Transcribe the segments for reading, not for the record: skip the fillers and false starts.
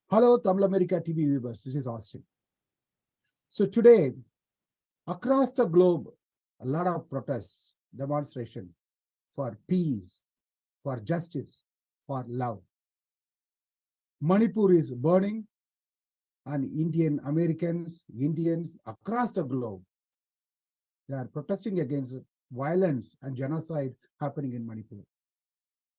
Hello, Tamil America TV viewers. This is Austin. So today, across the globe, a lot of protests, demonstration for peace, for justice, for love. Manipur is burning, and Indian Americans, Indians across the globe, they are protesting against violence and genocide happening in Manipur.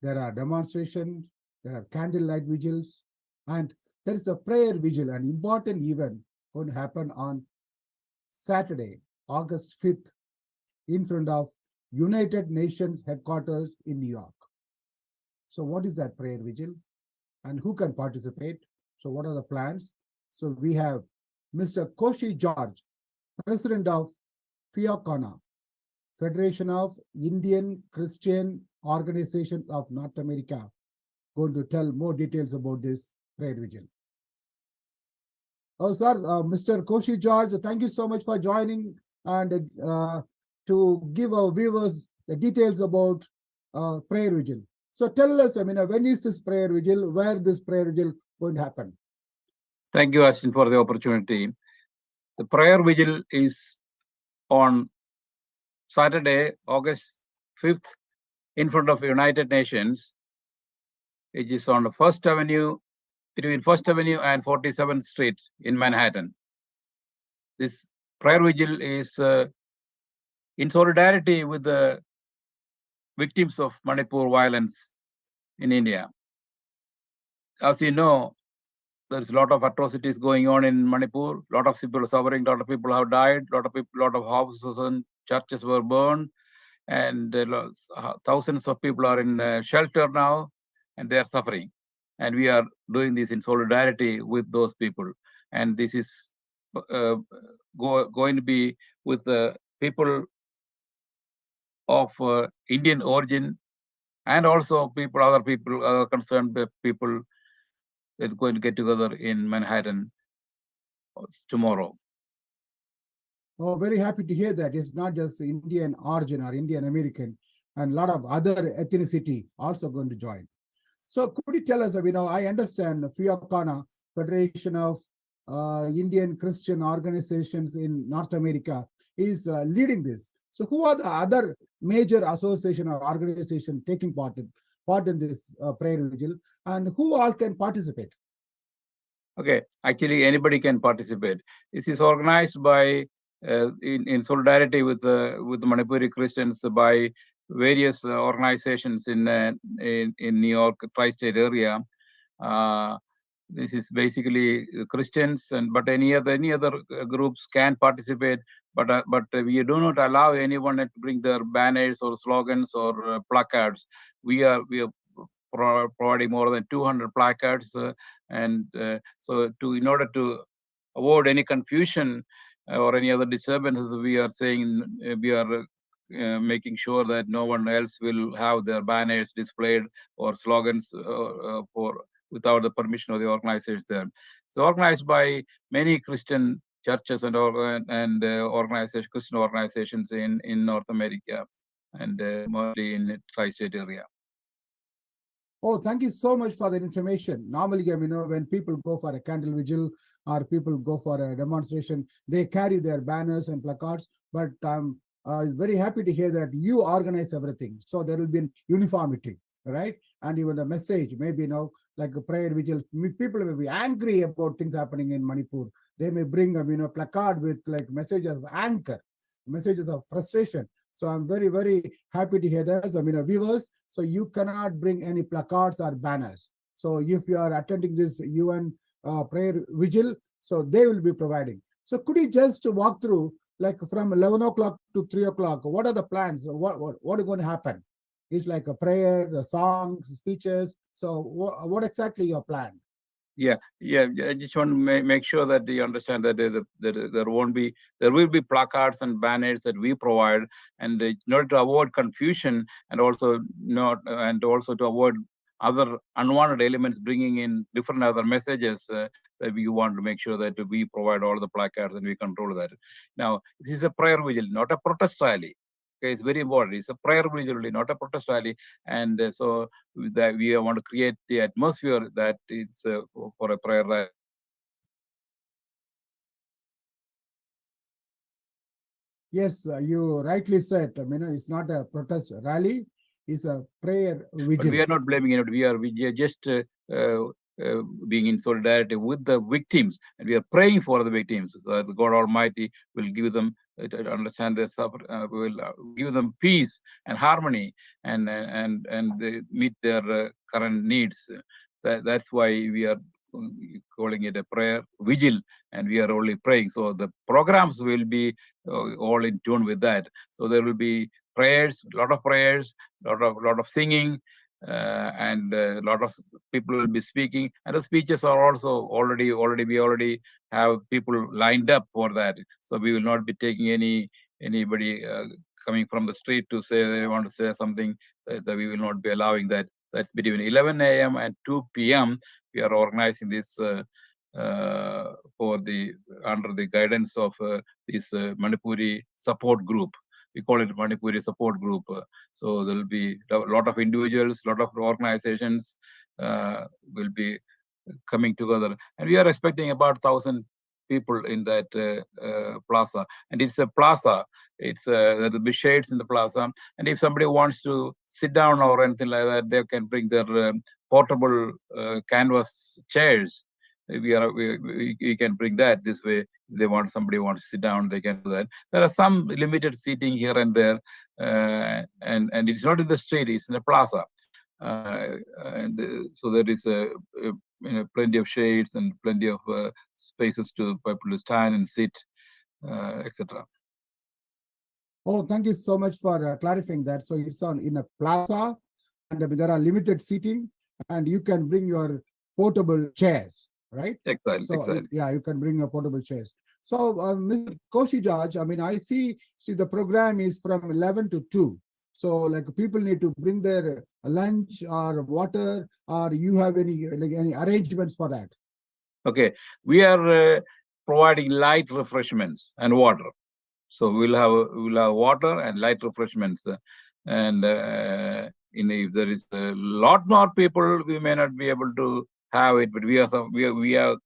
There are demonstrations, there are candlelight vigils, and there is a prayer vigil, an important event going to happen on Saturday, August 5th, in front of United Nations headquarters in New York. So what is that prayer vigil and who can participate? So what are the plans? So we have Mr. Koshy George, President of FIACONA, Federation of Indian Christian Organizations of North America, going to tell more details about this prayer vigil. Oh, sir, Mr. Koshy George, thank you so much for joining and to give our viewers the details about prayer vigil. So tell us, when is this prayer vigil? Where this prayer vigil going to happen? Thank you, Ashton, for the opportunity. The prayer vigil is on Saturday, August 5th, in front of United Nations. It is on the First Avenue, between First Avenue and 47th Street in Manhattan. This prayer vigil is in solidarity with the victims of Manipur violence in India. As you know, there's a lot of atrocities going on in Manipur. A lot of people are suffering. A lot of people have died. A lot of houses and churches were burned, and thousands of people are in shelter now, and they are suffering. And we are doing this in solidarity with those people. And this is going to be with the people of Indian origin, and also other concerned people that's going to get together in Manhattan tomorrow. Oh, very happy to hear that. It's not just Indian origin or Indian American, and a lot of other ethnicity also going to join. So could you tell us, I understand FIACONA, Federation of Indian Christian Organizations in North America, is leading this. So who are the other major association or organization taking part in this prayer vigil, and who all can participate? Okay, actually anybody can participate. This is organized by in solidarity with the Manipuri Christians by various organizations in New York tri-state area. This is basically Christians, but any other groups can participate. But we do not allow anyone to bring their banners or slogans or placards. We are providing more than 200 placards, and so in order to avoid any confusion or any other disturbances, we are saying we are making sure that no one else will have their banners displayed or slogans without the permission of the organizers there. It's organized by many Christian churches and Christian organizations in North America, and mostly in the tri-state area. Oh, thank you so much for that information. Normally, when people go for a candle vigil or people go for a demonstration, they carry their banners and placards. But I'm very happy to hear that you organize everything. So there will be uniformity, right? And even the message, maybe, like a prayer vigil, people may be angry about things happening in Manipur. They may bring a placard with like messages of anger, messages of frustration. So I'm very, very happy to hear that. Viewers, so you cannot bring any placards or banners. So if you are attending this UN prayer vigil, so they will be providing. So could you just walk through, like from 11 o'clock to 3 o'clock, what are the plans? What is going to happen? It's like a prayer, the songs, speeches. So what exactly your plan? Yeah. I just want to make sure that you understand that there will be placards and banners that we provide, and in order to avoid confusion and also to avoid other unwanted elements bringing in different other messages, that we want to make sure that we provide all the placards and we control that. Now, this is a prayer vigil, not a protest rally. Okay, it's very important. It's a prayer vigil, not a protest rally, and so that we want to create the atmosphere that it's for a prayer rally. Yes, you rightly said. It's not a protest rally; it's a prayer But we vigil. are not blaming it. We are just being in solidarity with the victims, and we are praying for the victims. So that God Almighty will give them to understand their suffer, will give them peace and harmony, and they meet their current needs. That's why we are calling it a prayer vigil, and we are only praying. So the programs will be all in tune with that. So there will be prayers, a lot of singing, and a lot of people will be speaking, and the speeches are also already we already have people lined up for that. So we will not be taking anybody coming from the street to say they want to say something. That we will not be allowing that. That's between 11 a.m. and 2 p.m. We are organizing this for the under the guidance of this Manipuri support group. We call it Manipuri support group. So there will be a lot of individuals, a lot of organizations will be coming together, and we are expecting about 1,000 people in that plaza. And it's a plaza. It's there will be shades in the plaza, and if somebody wants to sit down or anything like that, they can bring their portable canvas chairs. We can bring that this way. If they want, somebody wants to sit down, they can do that. There are some limited seating here and there, and it's not in the street; it's in the plaza. And so there is plenty of shades and plenty of spaces to people to stand and sit, etc. Oh, thank you so much for clarifying that. So it's in a plaza, and there are limited seating, and you can bring your portable chairs, right? Exactly. Yeah, you can bring your portable chairs. So, Mr. Koshy George, I see the program is from 11 to 2. So, like, people need to bring their lunch or water, or you have any arrangements for that? Okay, we are providing light refreshments and water. So we'll have water and light refreshments, and if there is a lot more people, we may not be able to have it. But we are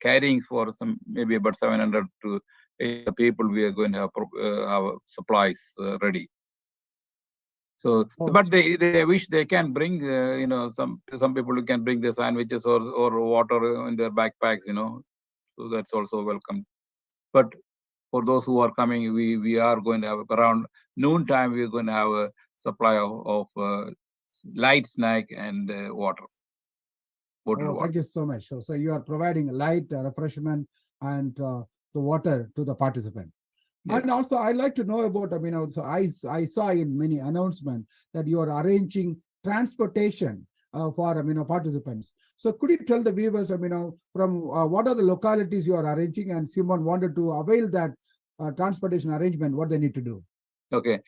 carrying for some maybe about 700 to 800 people. We are going to have supplies ready. So, but they wish they can bring some people who can bring their sandwiches or water in their backpacks. So that's also welcome. But for those who are coming, we are going to have around noontime. We are going to have a supply of light snack and water. Thank you so much. So you are providing light refreshment and the water to the participant. Yes. And also, I like to know about. Also, I saw in many announcements that you are arranging transportation for participants. So could you tell the viewers, from what are the localities you are arranging, and someone wanted to avail that transportation arrangement, what they need to do? Okay,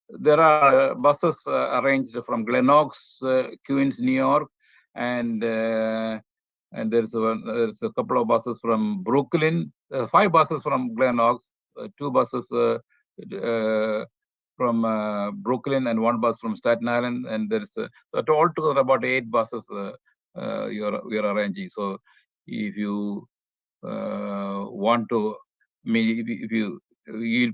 there are buses arranged from Glen Oaks, Queens, New York, and there's a couple of buses from Brooklyn, 5 buses from Glen Oaks, 2 buses from Brooklyn, and 1 bus from Staten Island, and there's altogether about 8 buses we are arranging. So if you want to, if you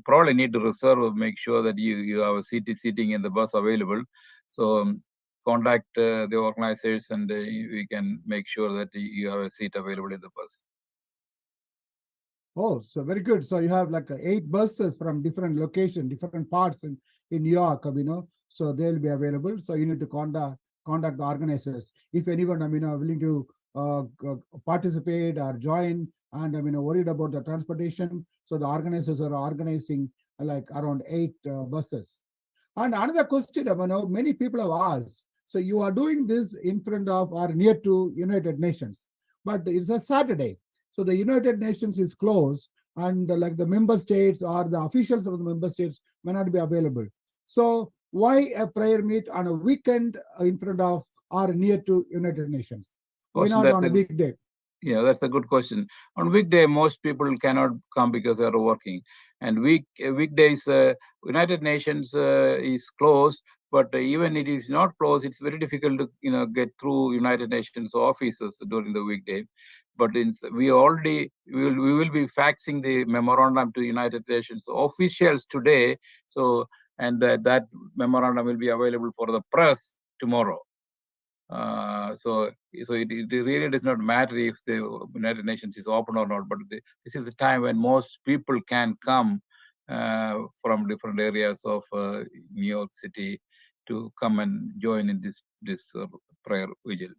probably need to reserve, make sure that you have a seating in the bus available. So contact the organizers, and we can make sure that you have a seat available in the bus. Oh, so very good. So you have like 8 buses from different locations, different parts in New York, so they'll be available. So you need to contact the organizers. If anyone, are willing to participate or join, and worried about the transportation, so the organizers are organizing like around 8 buses. And another question, many people have asked. So you are doing this in front of or near to United Nations, but it's a Saturday. So the United Nations is closed, and like the member states or the officials of the member states may not be available. So why a prayer meet on a weekend in front of or near to United Nations? Why not on a weekday? Yeah, that's a good question. On weekday, most people cannot come because they are working. And weekdays, United Nations is closed. But even it is not closed, it's very difficult to get through United Nations offices during the weekday. But we will be faxing the memorandum to United Nations officials today. So that memorandum will be available for the press tomorrow. So it really does not matter if the United Nations is open or not, but this is the time when most people can come from different areas of New York City to come and join in this prayer vigil.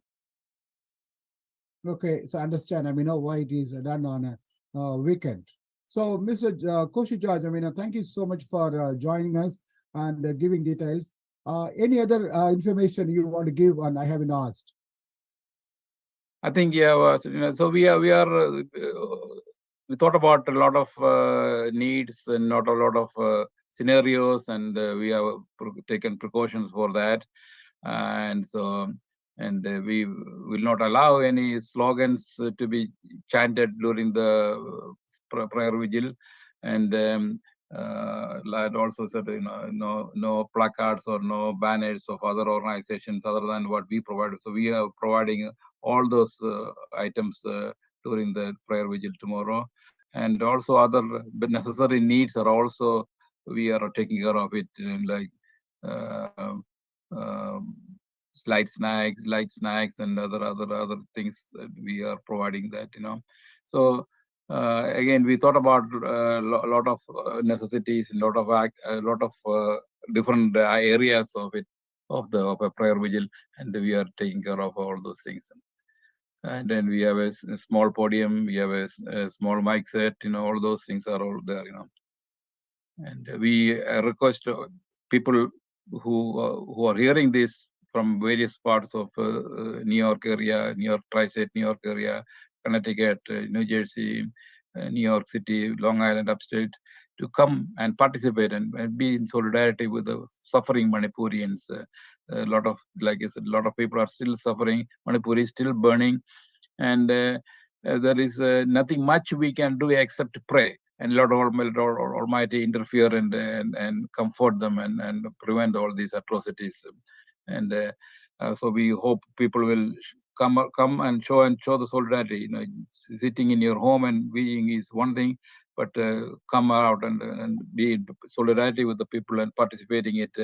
Okay, so I understand. Why it is done on a weekend. So, Mr. Koshy George, thank you so much for joining us and giving details. Any other information you want to give, and I haven't asked? I think so we thought about a lot of needs and not a lot of scenarios, and we have taken precautions for that. And we will not allow any slogans to be chanted during the prayer vigil. And Lad also said, no placards or no banners of other organizations other than what we provided. So we are providing all those items during the prayer vigil tomorrow. And also other necessary needs are also, we are taking care of it, like light snacks and other things that we are providing that. So again, we thought about a lot of necessities, a lot of different areas of a prayer vigil, and we are taking care of all those things. And then we have a small podium, we have a small mic set, all those things are all there. And we request people who are hearing this from various parts of New York area, New York Tri-State, New York area, Connecticut, New Jersey, New York City, Long Island, upstate, to come and participate and be in solidarity with the suffering Manipurians. A lot of, like I said, a lot of people are still suffering. Manipur is still burning, and there is nothing much we can do except to pray. And Lord Almighty interfere and comfort them and prevent all these atrocities. And so we hope people will come and show the solidarity. Sitting in your home and being is one thing, but come out and be in solidarity with the people and participating. It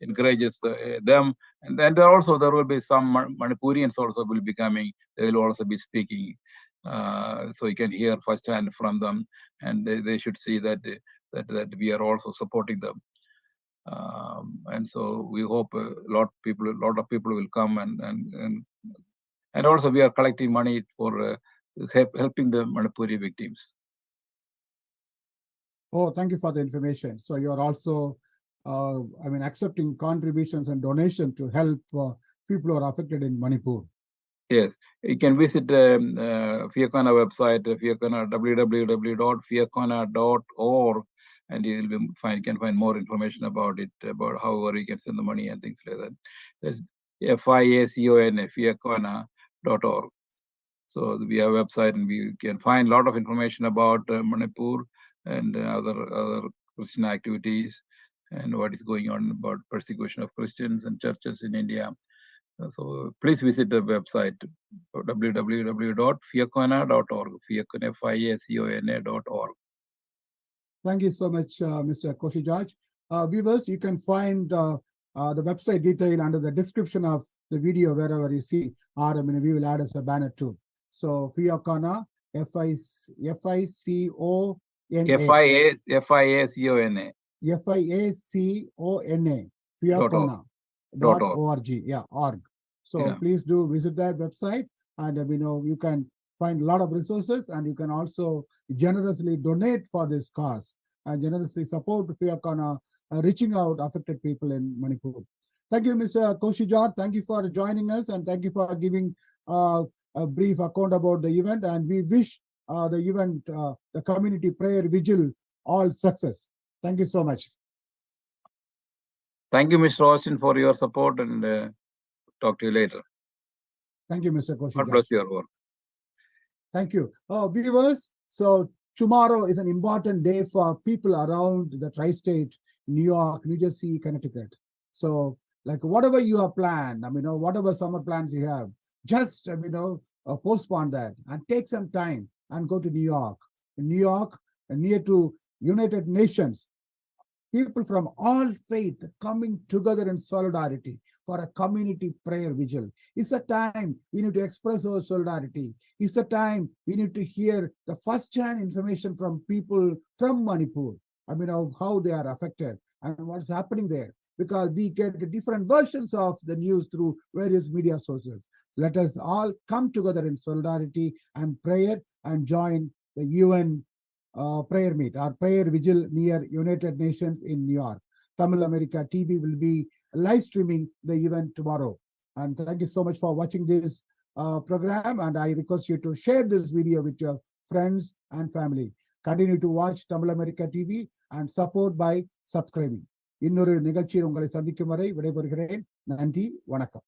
encourages them. And then there will be some Manipurians also will be coming. They will also be speaking. So you can hear firsthand from them, and they should see that we are also supporting them. And so we hope a lot of people will come, and also we are collecting money for helping the Manipuri victims. Oh, thank you for the information. So you're also, accepting contributions and donations to help people who are affected in Manipur. Yes, you can visit FIACONA website, www.fiacona.org, and you can find more information about it, about however you can send the money and things like that. There's FIACONA, FIACONA.org. So we have a website, and we can find a lot of information about Manipur and other Christian activities and what is going on about persecution of Christians and churches in India. So please visit the website, www.fiacona.org, FIACONA.org. Thank you so much, Mr. Koshy George. Viewers, you can find the website detail under the description of the video wherever you see, or we will add as a banner too. So FIACONA, FIACONA. FIACONA. FIACONA, FIACONA.org. Yeah, org. So please do visit that website, and you can find a lot of resources, and you can also generously donate for this cause and generously support FIACONA reaching out affected people in Manipur. Thank you, Mr. Koshy George. Thank you for joining us, and thank you for giving a brief account about the event. And we wish the event, the Community Prayer Vigil, all success. Thank you so much. Thank you, Mr. Austin, for your support, and talk to you later. Thank you, Mr. Koshy. God bless your work. Thank you. Viewers, so Tomorrow is an important day for people around the tri-state, New York, New Jersey, Connecticut. So, like whatever you have planned, whatever summer plans you have, just postpone that and take some time and go to New York. In New York, near to United Nations, people from all faith coming together in solidarity for a community prayer vigil. It's a time we need to express our solidarity. It's a time we need to hear the first-hand information from people from Manipur. How they are affected and what's happening there, because we get the different versions of the news through various media sources. Let us all come together in solidarity and prayer and join the UN prayer meet, our prayer vigil near United Nations in New York. Tamil America TV will be live streaming the event tomorrow. And thank you so much for watching this program. And I request you to share this video with your friends and family. Continue to watch Tamil America TV and support by subscribing. இன்னொரு நிகழ்ச்சியில் உங்களை சந்திக்கும் வரை விடைபெறுகிறேன். நன்றி, வணக்கம்.